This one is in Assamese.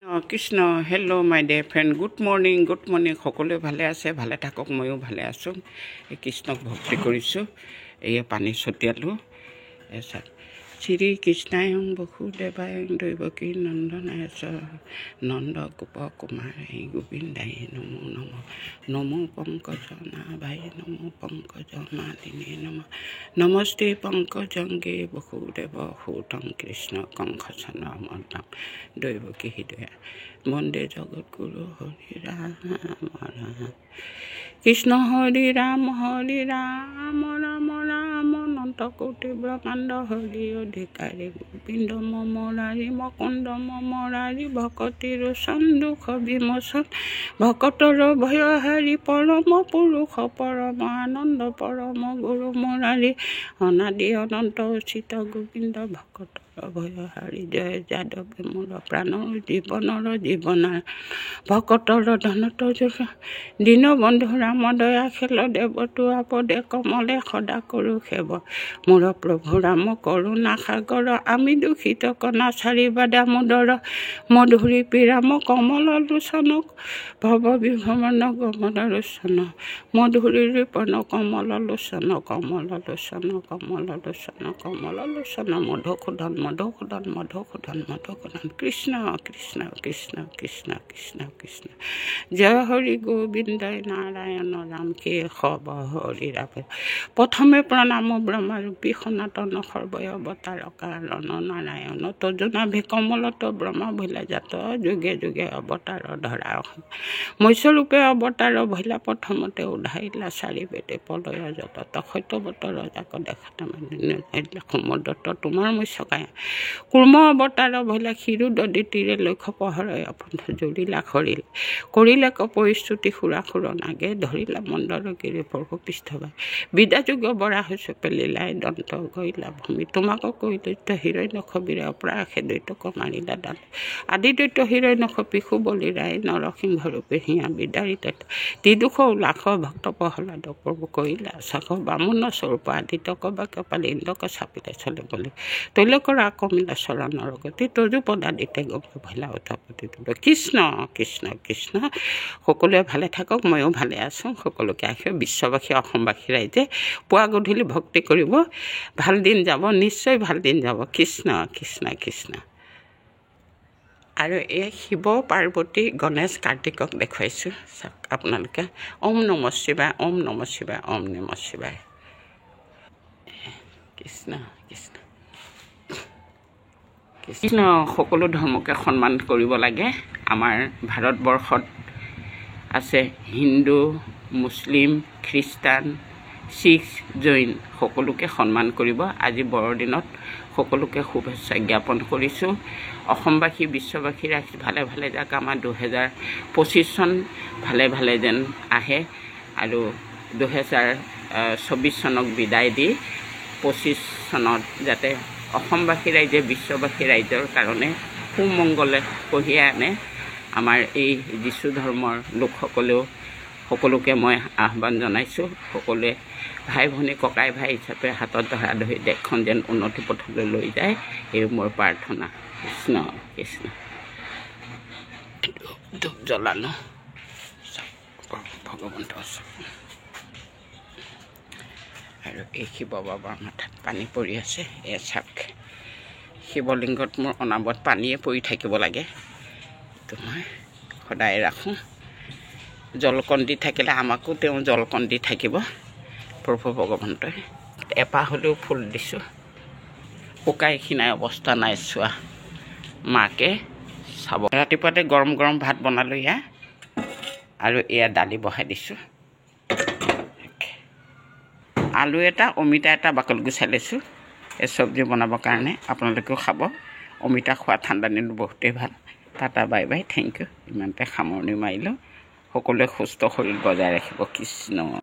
কৃষ্ণ হেল্ল' মাই ডিয়াৰ ফ্ৰেণ্ড গুড মৰ্ণিং সকলোৱে ভালে আছে ভালে থাকক ময়ো ভালে আছোঁ এই কৃষ্ণক ভক্তি কৰিছোঁ এয়ে পানী ছটিয়ালোঁ শ্ৰী কৃষ্ণায়ং বসুদেৱায়ং দৈৱকী নন্দনায় চ নন্দ গোপ কুমাৰাই গোবিন্দাই নমো নম নমো পংকজ নাভাই নমো পংকজ মালিনী নম নমস্তে পংকজংগে বসুদেৱ সূতং কৃষ্ণ কংসন মন্দং দৈৱকী হৃদয়া বন্দে জগৎগুৰু হৰি ৰাম কৃষ্ণ হৰি ৰাম ৰাম ৰাম অনন্ত কোটি ব্ৰহ্মাণ্ড হৰি অধিকাৰী গোবিন্দ মমৰাৰী মকন্দ মমৰাৰী ভকতিৰ চন্দুখ বিমোচন ভকতৰ ভয়হাৰী পৰম পুৰুষ পৰম আনন্দ পৰম গুৰু মুৰাৰী অনাদি অনন্ত উচিত গোবিন্দ ভকতৰ ভয়হাৰী জয় যাদৱ মোৰ প্ৰাণৰ জীৱনাৰ ভকতৰ ধনত দীনবন্ধু ৰাম দয়া খেল দেৱতো আপদে কমলে সদা কৰোঁ সেৱ মোৰ প্ৰভু ৰাম কৰোণা সাগৰ আমি দুখিত কণা চাৰিবা দামোদৰ মধুৰী পিৰাম কমল লোচন ভৱ বিভ্ৰমণ গমন লোচন মধুৰী ৰিপন কমল লোচন মধুসূদন কৃষ্ণ কৃষ্ণ কৃষ্ণ কৃষ্ণ কৃষ্ণ কৃষ্ণ জয় হৰি গোবিন্দই নাৰায়ণ ৰাম কেশৱ হৰি ৰাম প্ৰথমে প্ৰণাম ব্ৰহ্মাৰূপী সনাতন সৰ্বয় অৱতাৰ কাৰণ নাৰায়ণ তজুনাভি কমলত ব্ৰহ্মা ভৈলা জাত যুগে যুগে অৱতাৰ ধৰা মৎস্যৰূপে অৱতাৰ ভৈলা প্ৰথমতে উধাইলা চাৰি বেদে পলয় যত সত্যৱত ৰজাক দেখা সমদত্ত তোমাৰ মৎস্যকায়া কুৰ্ম অৱতাৰ ভৈলা ক্ষীৰো দদিতিৰে লক্ষ্য পহৰয় অপন্ধ জুৰিলা খৰিল কৰিলে কপৰিস্তুতি সুৰাসুৰ নাগে ধৰিলা মন্দৰ গিৰি প্ৰভু পৃষ্ঠবাই বিদ্যাযোগ্য বৰা হৈছে পেলিলাই দন্ত গৈলা ভূমি তোমাকো কৈ দৈত্য হিৰণ্যখ বীৰে অপৰাশে দৈত্যক মাৰিলা দাল আদি দৈত্য হিৰণ্যখ পিশু বলিৰাই নৰসিংহ ৰূপে হিয়া বিদাৰিত তিদুষ লাখ ভক্ত প্ৰহ্লাদ প্ৰভু কৰিলা চাখ বামুণ স্বৰূপ আদিত্যক বা কপালি ইন্দ্ৰক চাপিলে চলে বুলি তৈলকৰ আকমিলা চৰণৰ গতি তজু পদাদিতে গম ভৈলা উৎপত্তি কৃষ্ণ কৃষ্ণ কৃষ্ণ সকলোৱে ভালে থাকক ময়ো ভালে আছোঁ সকলোকে আশীৰ্বাদ বিশ্ববাসী অসমবাসী ৰাইজে পুৱা গধূলি ভক্তি কৰিব ভাল দিন যাব নিশ্চয় ভাল দিন যাব কৃষ্ণ কৃষ্ণ কৃষ্ণ আৰু এই শিৱ পাৰ্বতী গণেশ কাৰ্তিকক দেখুৱাইছোঁ চাওক আপোনালোকে ওম নম শিৱায় ওম নম শিৱায় ওম নম শিৱায় কৃষ্ণ কৃষ্ণ কৃষ্ণ সকলো ধৰ্মকে সন্মান কৰিব লাগে আমাৰ ভাৰতবৰ্ষত আছে হিন্দু মুছলিম খ্ৰীষ্টান শিখ জৈন সকলোকে সন্মান কৰিব আজি বৰদিনত সকলোকে শুভেচ্ছা জ্ঞাপন কৰিছোঁ অসমবাসী বিশ্ববাসী ৰাইজ ভালে ভালে যাক আমাৰ 2025 চন ভালে ভালে যেন আহে আৰু 2024 চনক বিদায় দি 25 চনত যাতে অসমবাসী ৰাইজে বিশ্ববাসী ৰাইজৰ কাৰণে সুমংগলে কঢ়িয়াই আনে আমাৰ এই যীশু ধৰ্মৰ লোকসকলেও সকলোকে মই আহ্বান জনাইছোঁ সকলোৱে ভাই ভনী ককাই ভাই হিচাপে হাতত ধৰা ধৰি দেশখন যেন উন্নতি পথলৈ লৈ যায় এই মোৰ প্ৰাৰ্থনা কৃষ্ণ কৃষ্ণ ধূপ জ্বলানো ভগৱন্ত আৰু এই শিৱ বাবাৰ মাথাত পানী পৰি আছে এয়া চাওক শিৱলিংগত মোৰ অনাবত পানীয়ে পৰি থাকিব লাগে তো মই সদায় ৰাখোঁ জলকণ দি থাকিলে আমাকো তেওঁ জলকণ দি থাকিব প্ৰভু ভগৱন্তই এপাহ হ'লেও ফুল দিছোঁ শুকাই খিনাই অৱস্থা নাই চোৱা মাকে চাব ৰাতিপুৱাতে গৰম গৰম ভাত বনালোঁ এয়া আৰু এয়া দালি বহাই দিছোঁ আলু এটা অমিতা এটা বাকল গুচাই লৈছোঁ এই চব্জি বনাবৰ কাৰণে আপোনালোকেও খাব অমিতা খোৱা ঠাণ্ডা দিনত বহুতেই ভাল tata bye bye thank you ইমানতে সামৰণি মাৰিলোঁ সকলোৱে সুস্থ শৰীৰ বজাই ৰাখিব কৃষ্ণ